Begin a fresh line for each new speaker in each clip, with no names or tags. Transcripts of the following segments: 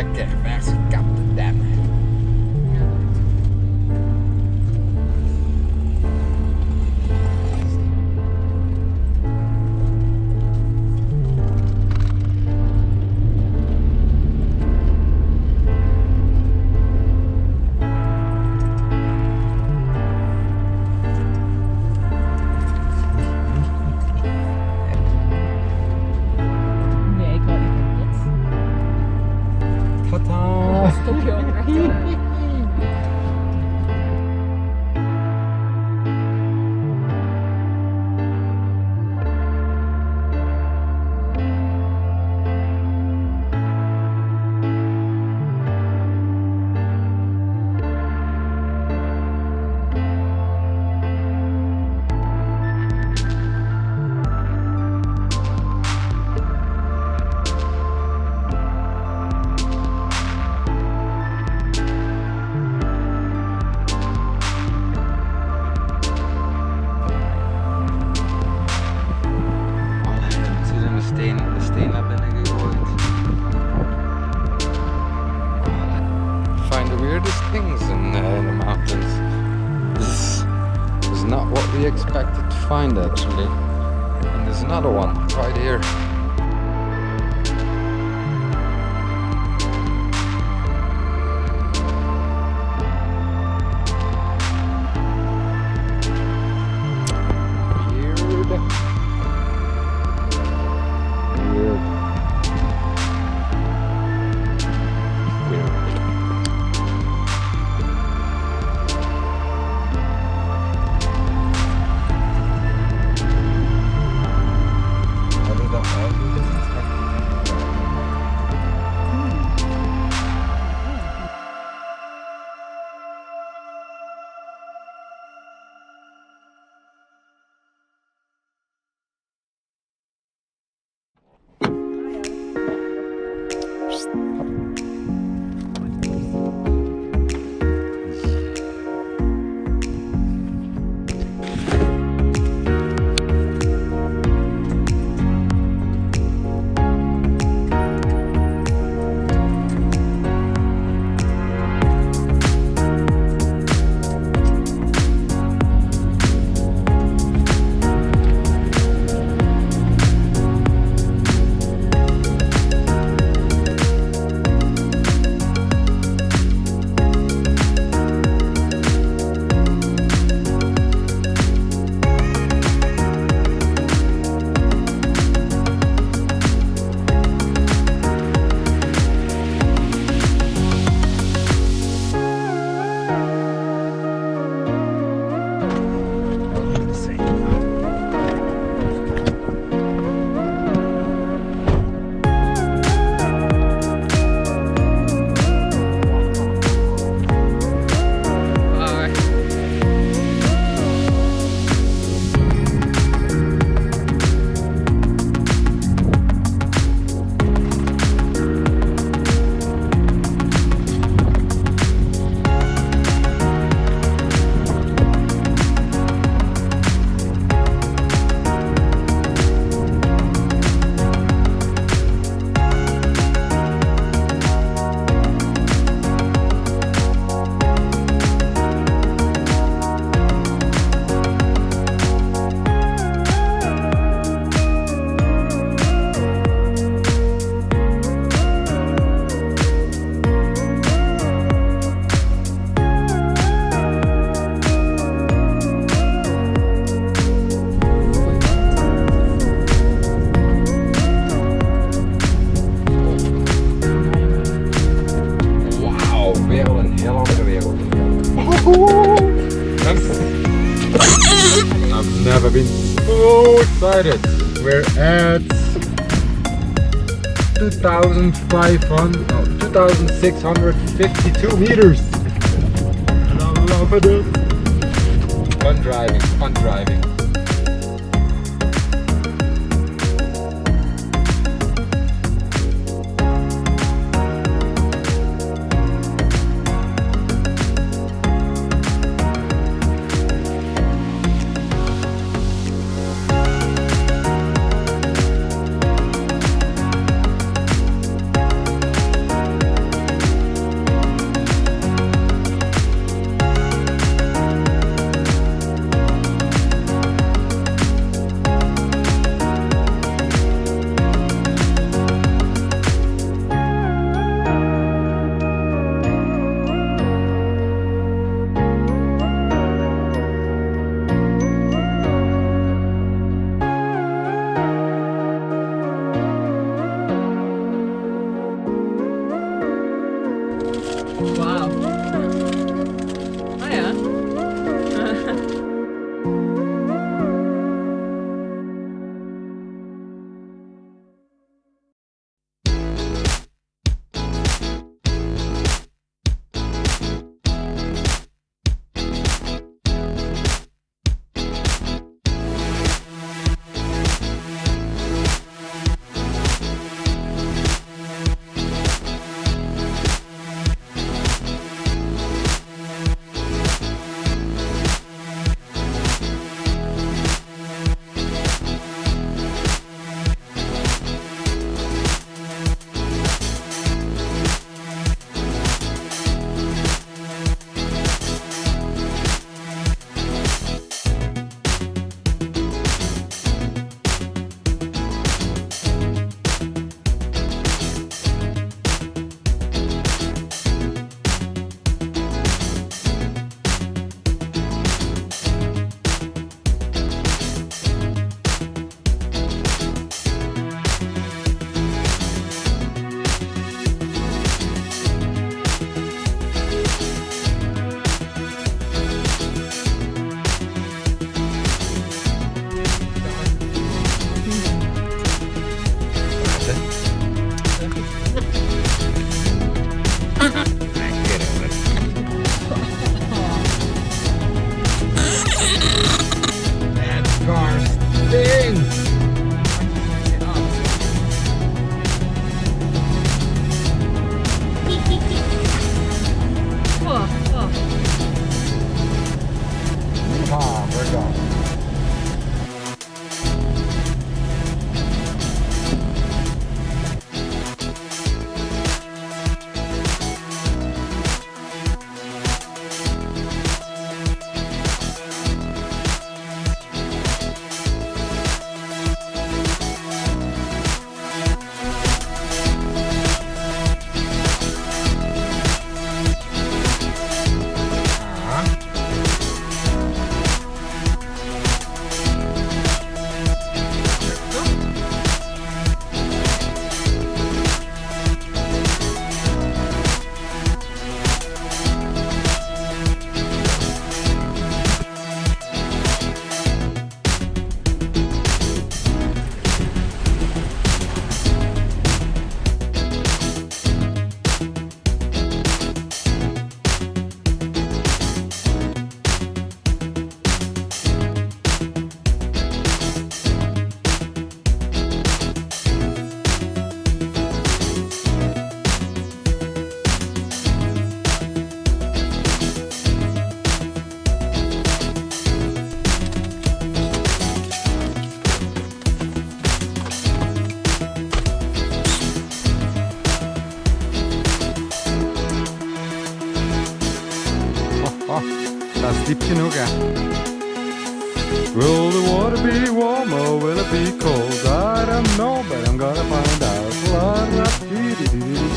lekker vers gekapte dem.
Stop je ook recht.
Steen naar binnen gegooid. Find the weirdest things in the mountains. This is not what we expected to find actually. And there's another one right here. I've never been so excited. We're at 2,652 meters. And I love it. Fun driving, fun driving. Diep genoeg, hè? Will the water be warm or will it be cold? I don't know, but I'm gonna find out. La, la, dee, dee, dee, dee.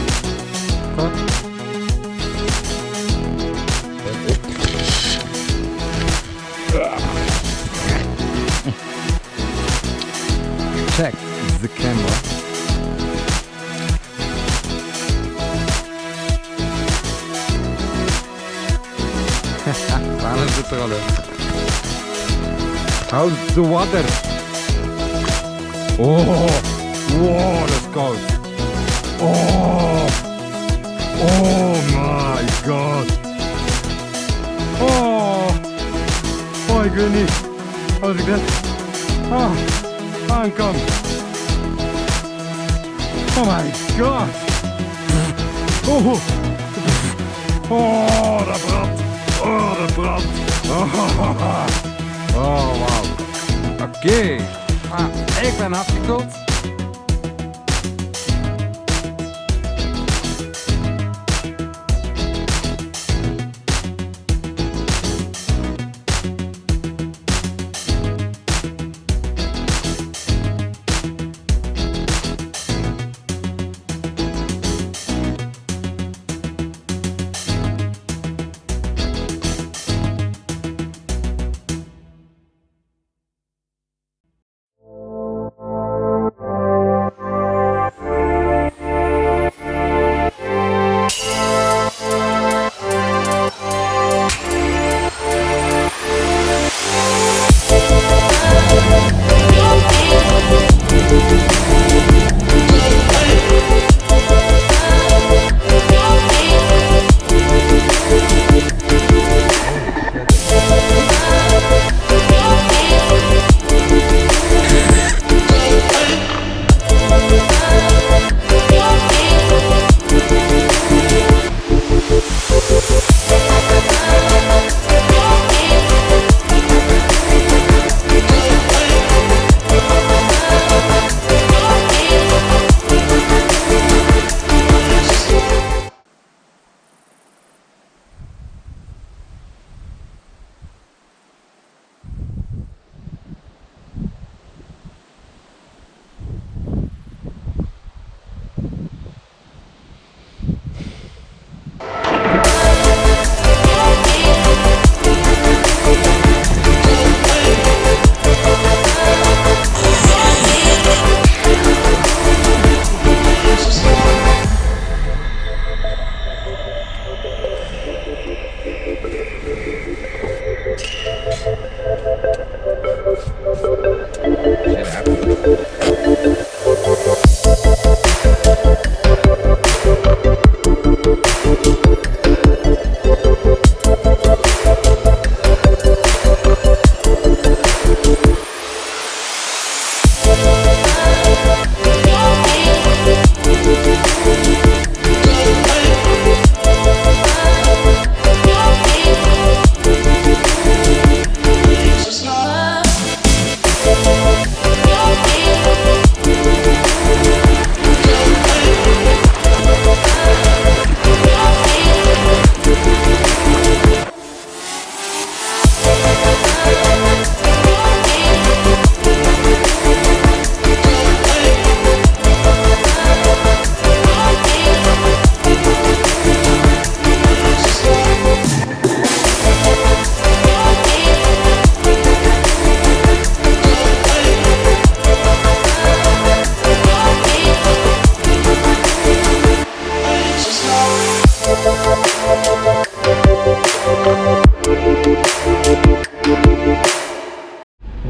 Check the camera. Waarom zit er al in? Hou de water. Oh, wow, dat is koud. Oh, oh my god. Oh, ik weet niet. Als ik dat aankom. Oh my god. Oh, dat brandt. Oh, dat brandt. Oh, wauw. Oké. Ik ben afgekoeld.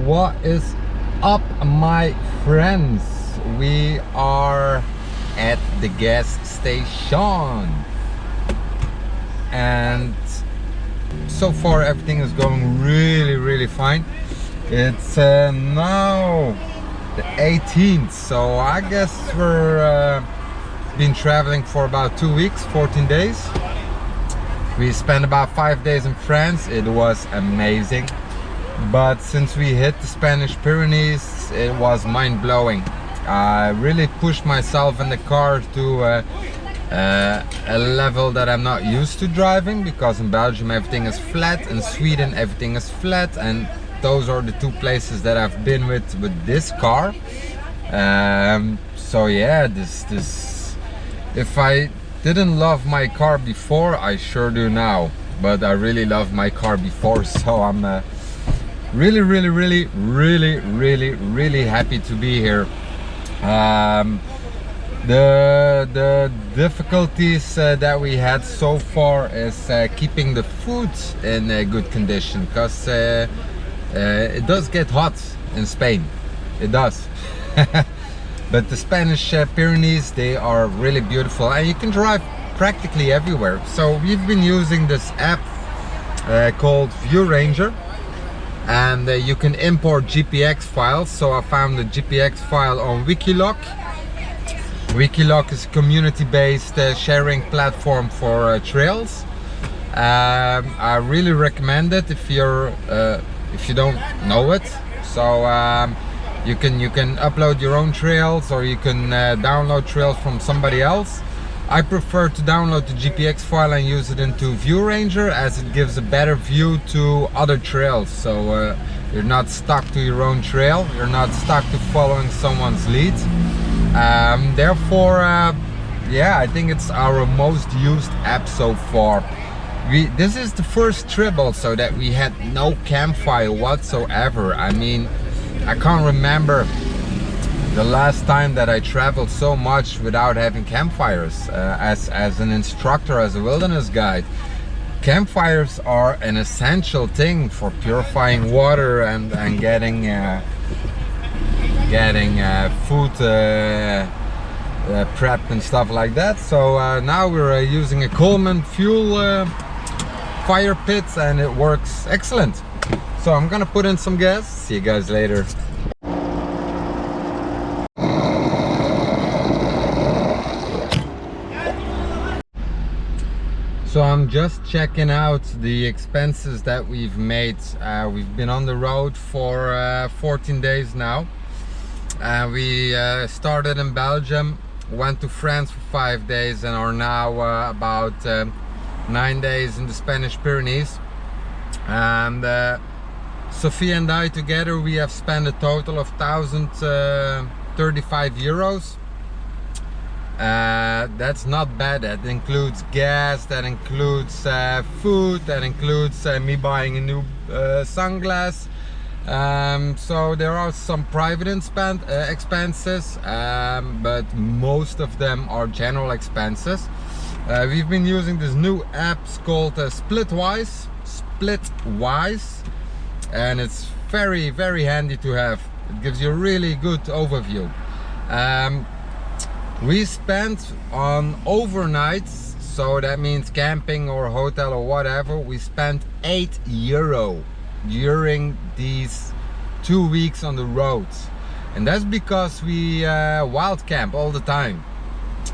What is up, my friends? We are at the gas station and so far everything is going really fine. It's now the 18th, so I guess we're been traveling for about 2 weeks, 14 days. We spent about 5 days in France. It was amazing, but since we hit the Spanish Pyrenees, it was mind-blowing. I really pushed myself in the car to a level that I'm not used to driving, because in Belgium everything is flat, in Sweden everything is flat, and those are the two places that I've been with this car. So yeah, this if I didn't love my car before, I sure do now, but I really loved my car before, so I'm really happy to be here. The difficulties that we had so far is keeping the food in good condition, because it does get hot in Spain, it does. But the Spanish Pyrenees, they are really beautiful, and you can drive practically everywhere. So we've been using this app called View Ranger, and you can import GPX files. So I found the GPX file on Wikiloc. Wikiloc is a community-based sharing platform for trails. I really recommend it if you don't know it. So you can upload your own trails, or you can download trails from somebody else. I prefer to download the GPX file and use it into View Ranger, as it gives a better view to other trails. So you're not stuck to your own trail, you're not stuck to following someone's lead. Therefore, yeah, I think it's our most used app so far. This is the first trip also that we had no campfire whatsoever. I mean, I can't remember the last time that I traveled so much without having campfires. As an instructor, as a wilderness guide, campfires are an essential thing for purifying water and getting food prepped and stuff like that. So now we're using a Coleman fuel fire pit, and it works excellent. So I'm gonna put in some gas. See you guys later. So I'm just checking out the expenses that we've made. We've been on the road for 14 days now. We started in Belgium, went to France for 5 days, and are now about 9 days in the Spanish Pyrenees. And Sophie and I together, we have spent a total of 1,035 euros. That's not bad. That includes gas, that includes food, that includes me buying a new sunglass. So there are some private expenses, but most of them are general expenses. We've been using this new app called Splitwise, and it's very handy to have. It gives you a really good overview. We spent on overnights, so that means camping or hotel or whatever, we spent €8 during these 2 weeks on the road. And that's because we wild camp all the time.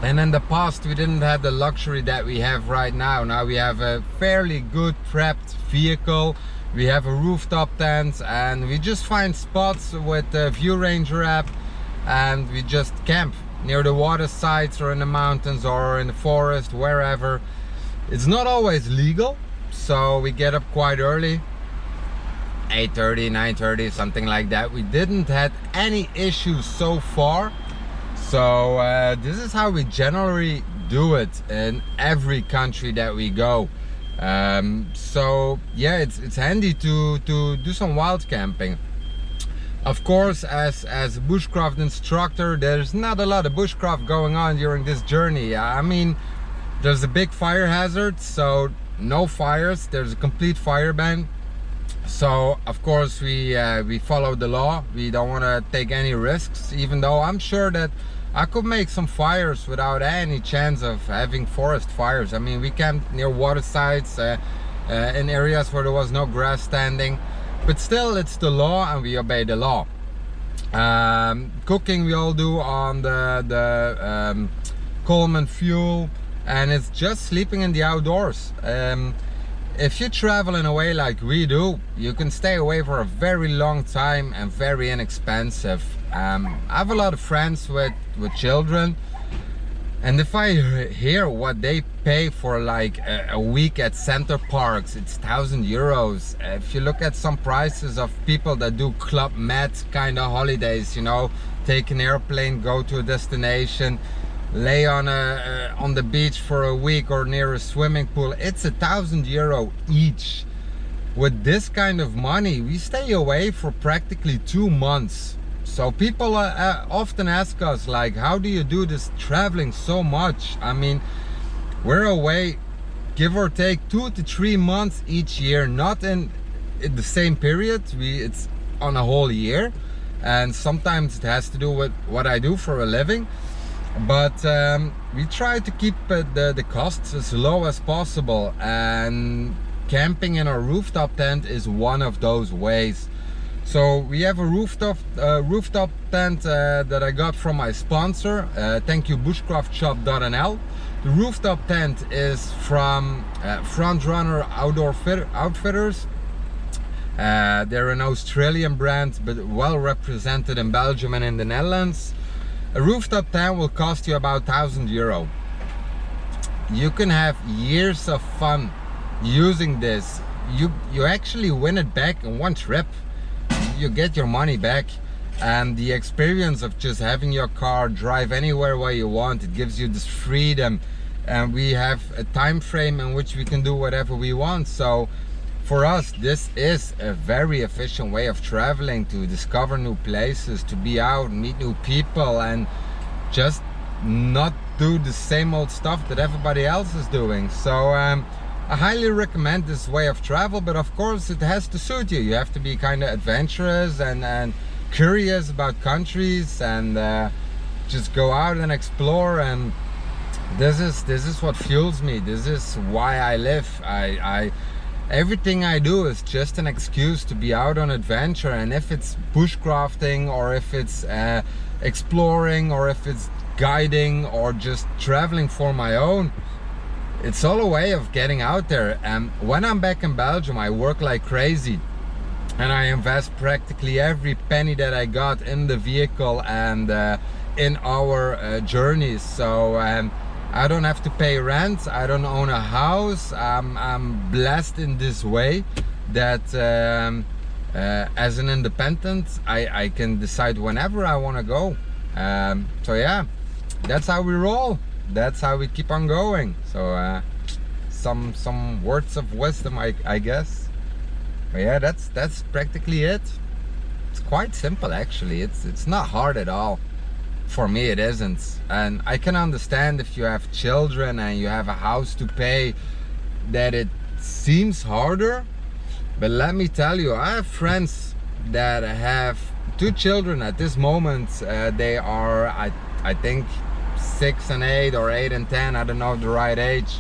And in the past we didn't have the luxury that we have right now. Now we have a fairly good prepped vehicle, we have a rooftop tent, and we just find spots with the View Ranger app, and we just camp near the water sites or in the mountains or in the forest, wherever. It's not always legal, so we get up quite early, 8:30, 9:30, something like that. We didn't have any issues so far. So this is how we generally do it in every country that we go. So yeah, it's handy to do some wild camping. Of course, as a bushcraft instructor, there's not a lot of bushcraft going on during this journey. I mean, there's a big fire hazard, so no fires. There's a complete fire ban. So of course we follow the law. We don't want to take any risks, even though I'm sure that I could make some fires without any chance of having forest fires. I mean, we camped near water sites, in areas where there was no grass standing. But still, it's the law, and we obey the law. Cooking we all do on the Coleman fuel, and it's just sleeping in the outdoors. If you travel in a way like we do, you can stay away for a very long time and very inexpensive. I have a lot of friends with children. And if I hear what they pay for like a week at center parks, it's 1,000 euros. If you look at some prices of people that do Club Med kind of holidays, you know, take an airplane, go to a destination, lay on the beach for a week or near a swimming pool, it's 1,000 euro each. With this kind of money, we stay away for practically 2 months. So people often ask us, like, how do you do this traveling so much? I mean, we're away, give or take 2 to 3 months each year, not in the same period. It's on a whole year, and sometimes it has to do with what I do for a living. But we try to keep the costs as low as possible, and camping in a rooftop tent is one of those ways. So we have a rooftop tent that I got from my sponsor, thank you bushcraftshop.nl. The rooftop tent is from Frontrunner Outfitters. They're an Australian brand, but well represented in Belgium and in the Netherlands. A rooftop tent will cost you about 1,000 euro. You can have years of fun using this. You actually win it back in one trip. You get your money back, and the experience of just having your car drive anywhere where you want, it gives you this freedom, and we have a time frame in which we can do whatever we want. So for us, this is a very efficient way of traveling, to discover new places, to be out, meet new people, and just not do the same old stuff that everybody else is doing. So I highly recommend this way of travel, but of course it has to suit you. You have to be kind of adventurous and curious about countries, and just go out and explore. And this is what fuels me. This is why I live. Everything I do is just an excuse to be out on adventure. And if it's bushcrafting, or if it's exploring, or if it's guiding, or just traveling for my own, it's all a way of getting out there. And when I'm back in Belgium, I work like crazy, and I invest practically every penny that I got in the vehicle and in our journeys. So I don't have to pay rent, I don't own a house. I'm blessed in this way that as an independent, I can decide whenever I want to go. So yeah, that's how we roll. That's how we keep on going. So some words of wisdom, I guess. But yeah, that's practically it. It's quite simple actually. It's not hard at all. For me it isn't. And I can understand if you have children and you have a house to pay, that it seems harder. But let me tell you, I have friends that have 2 children at this moment. They are I think 6 and 8 or 8 and 10, I don't know the right age.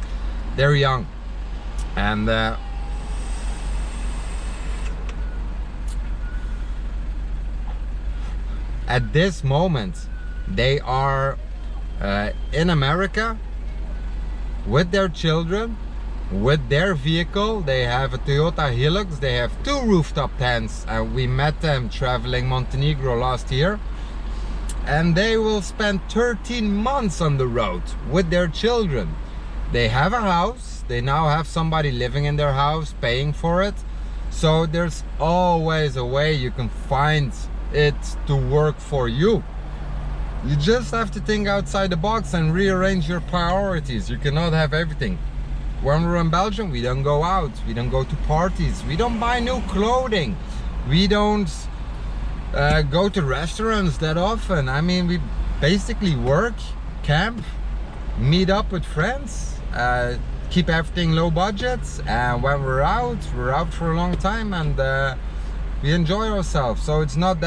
They're young, and at this moment they are in America with their children, with their vehicle. They have a Toyota Hilux. They have 2 rooftop tents, and we met them traveling Montenegro last year. And they will spend 13 months on the road with their children. They have a house. They now have somebody living in their house, paying for it. So there's always a way you can find it to work for you. You just have to think outside the box and rearrange your priorities. You cannot have everything. When we're in Belgium, we don't go out. We don't go to parties. We don't buy new clothing. We don't go to restaurants that often. I mean, we basically work, camp, meet up with friends, keep everything low budget, and when we're out for a long time, and we enjoy ourselves. So it's not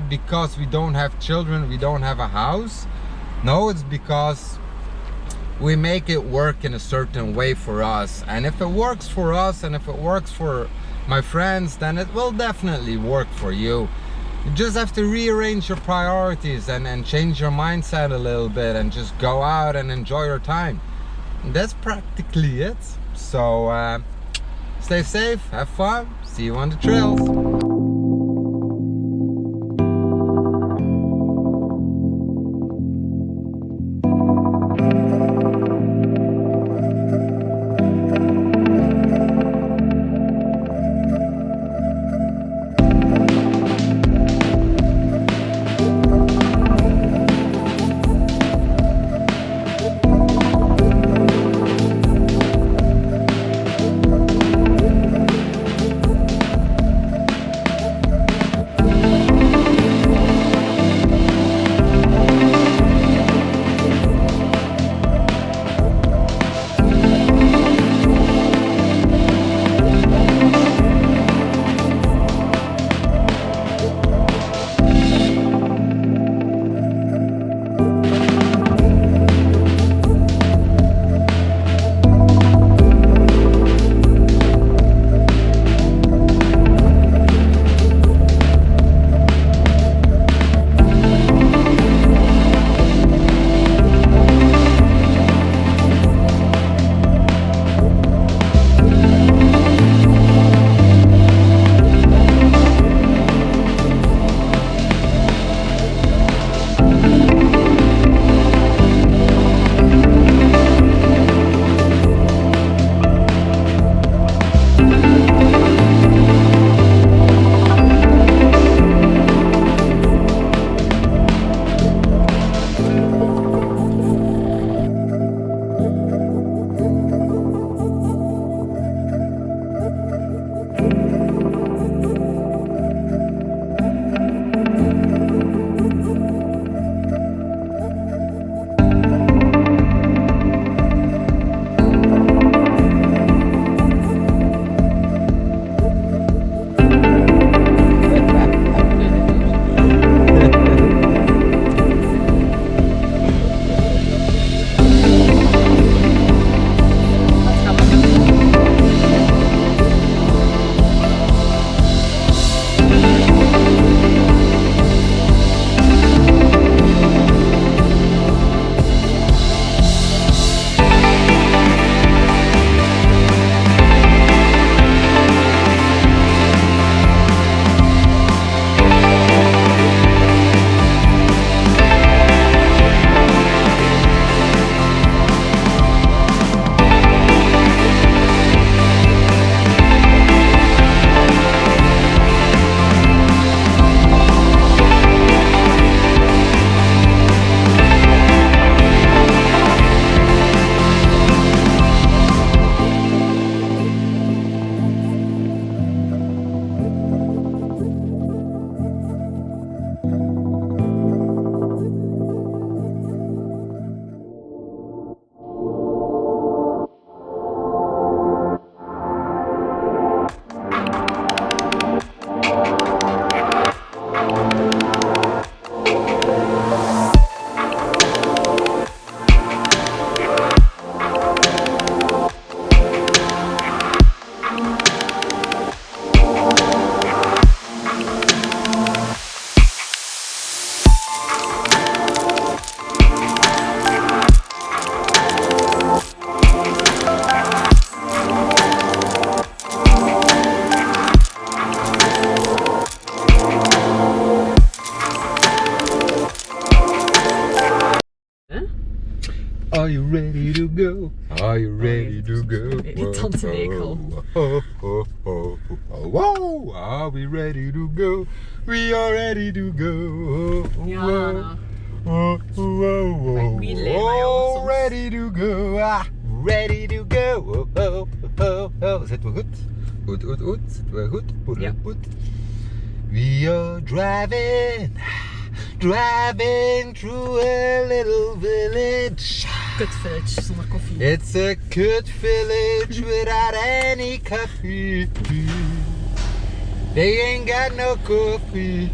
because we don't have children, we don't have a house. No, it's because we make it work in a certain way for us. And if it works for us, and if it works for my friends, then it will definitely work for you. You just have to rearrange your priorities and change your mindset a little bit, and just go out and enjoy your time. And that's practically it. So stay safe, have fun, see you on the trails. Are you ready to go? Are you ready to go?
Irritante nekel.
Wow, are we ready to go? We are ready to go.
Ja,
Oh,
soms.
ready to go. Ready to go. Zitten we goed? Goed. Zitten we goed?
Ja.
Goed. We are driving through a little village.
Kut village zonder koffie.
It's a good village without any coffee. They ain't got no coffee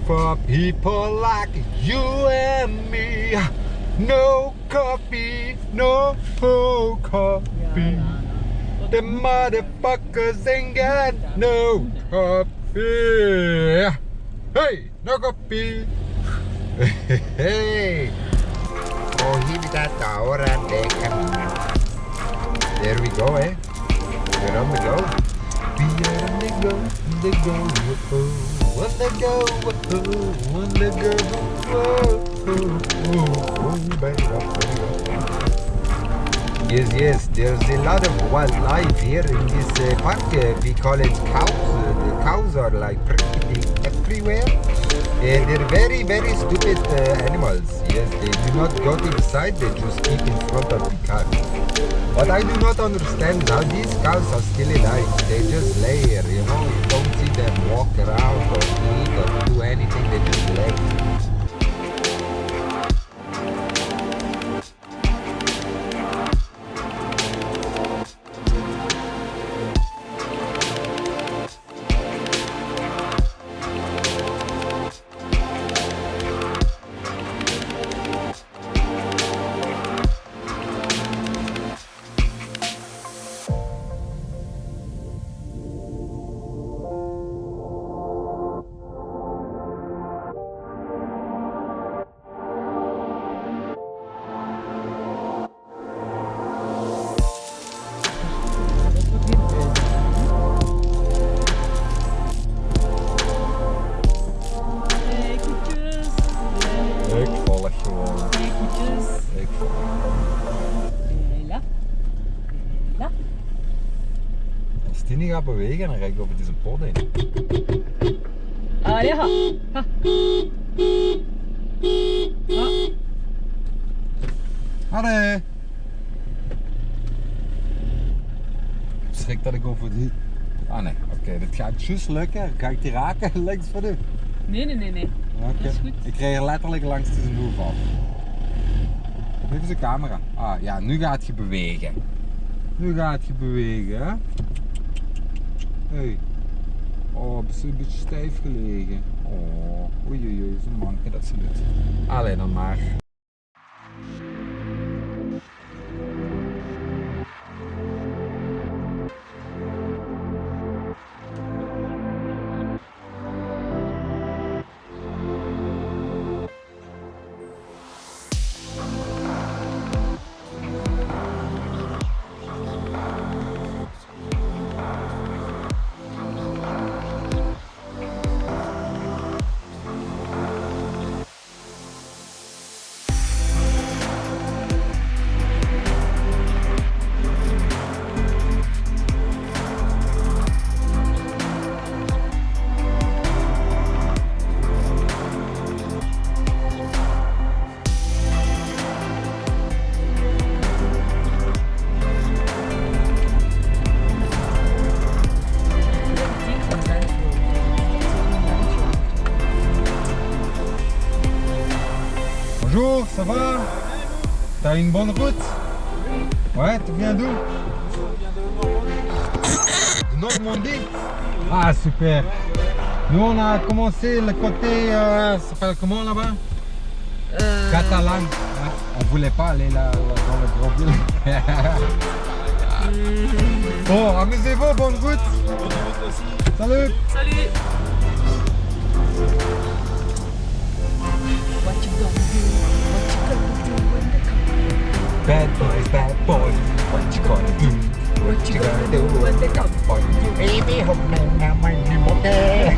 for people like you and me. No coffee, no coffee. The motherfuckers ain't got no coffee. Hey, no coffee. Hey. Oh, here we got the Overlanding coming. There we go, eh? We're on the go. We are on the go, on the go, on the go, on the go, Yes, there's a lot of wildlife here in this park. We call it cows. The cows are like pretty everywhere. They're very, very stupid animals. Yes, they do not go to the side, they just keep in front of the car. What I do not understand is how these cows are still alive. They just lay here, you know. You don't see them walk around or eat or do anything, they just lay. Als die niet gaat bewegen, dan rijd ik over deze pot heen.
Ah ja. Ha.
Hallo. Ik schrik dat ik over die... Ah nee, oké, dit gaat juist lukken. Ga ik die raken links van u?
Nee.
Okay.
Dat is goed.
Ik reed er letterlijk langs zijn hoef af. Even zijn camera. Ah ja, nu gaat je bewegen. Nu gaat je bewegen, hè? Hey. Oh, is een beetje stijf gelegen. Oh, oei, zo'n manke dat ze doet. Alleen dan maar. Bonjour, ça va? T'as une bonne route? Ouais, tu viens d'où? De Normandie? Ah super! Nous on a commencé le côté, ça s'appelle comment là-bas? Catalonia. Ouais, on voulait pas aller là dans le gros ville. Bon, amusez-vous, bonne route! Bonne route aussi! Salut!
Salut! What you gonna do? What you gonna do when they come?
Bad boys, what you gonna do? What you gonna do when they come for you? Baby, hôm nay nào mày đi một thế.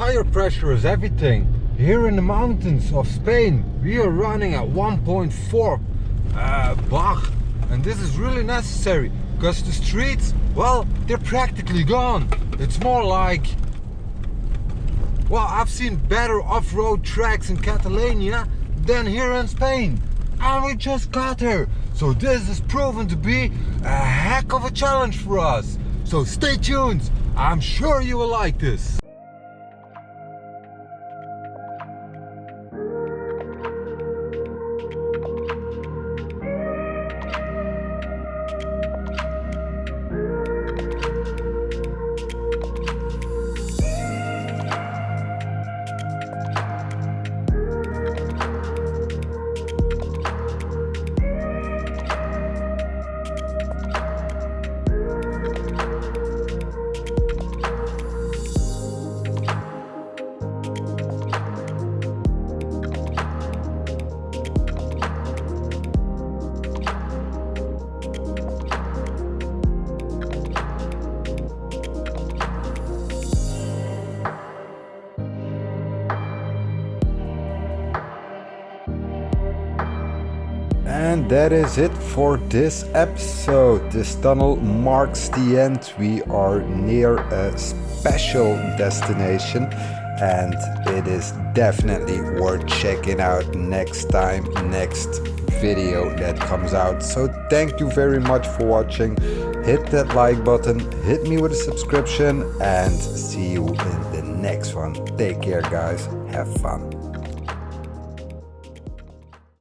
tire pressure is everything. Here in the mountains of Spain, we are running at 1.4 bar, and this is really necessary because the streets, well, they're practically gone. It's more like, well, I've seen better off-road tracks in Catalonia than here in Spain, and we just got here. So this is proven to be a heck of a challenge for us. So stay tuned, I'm sure you will like this. And that is it for this episode. This tunnel marks the end. We are near a special destination and it is definitely worth checking out next time, next video that comes out. So thank you very much for watching. Hit that like button, hit me with a subscription, and see you in the next one. Take care guys, have fun.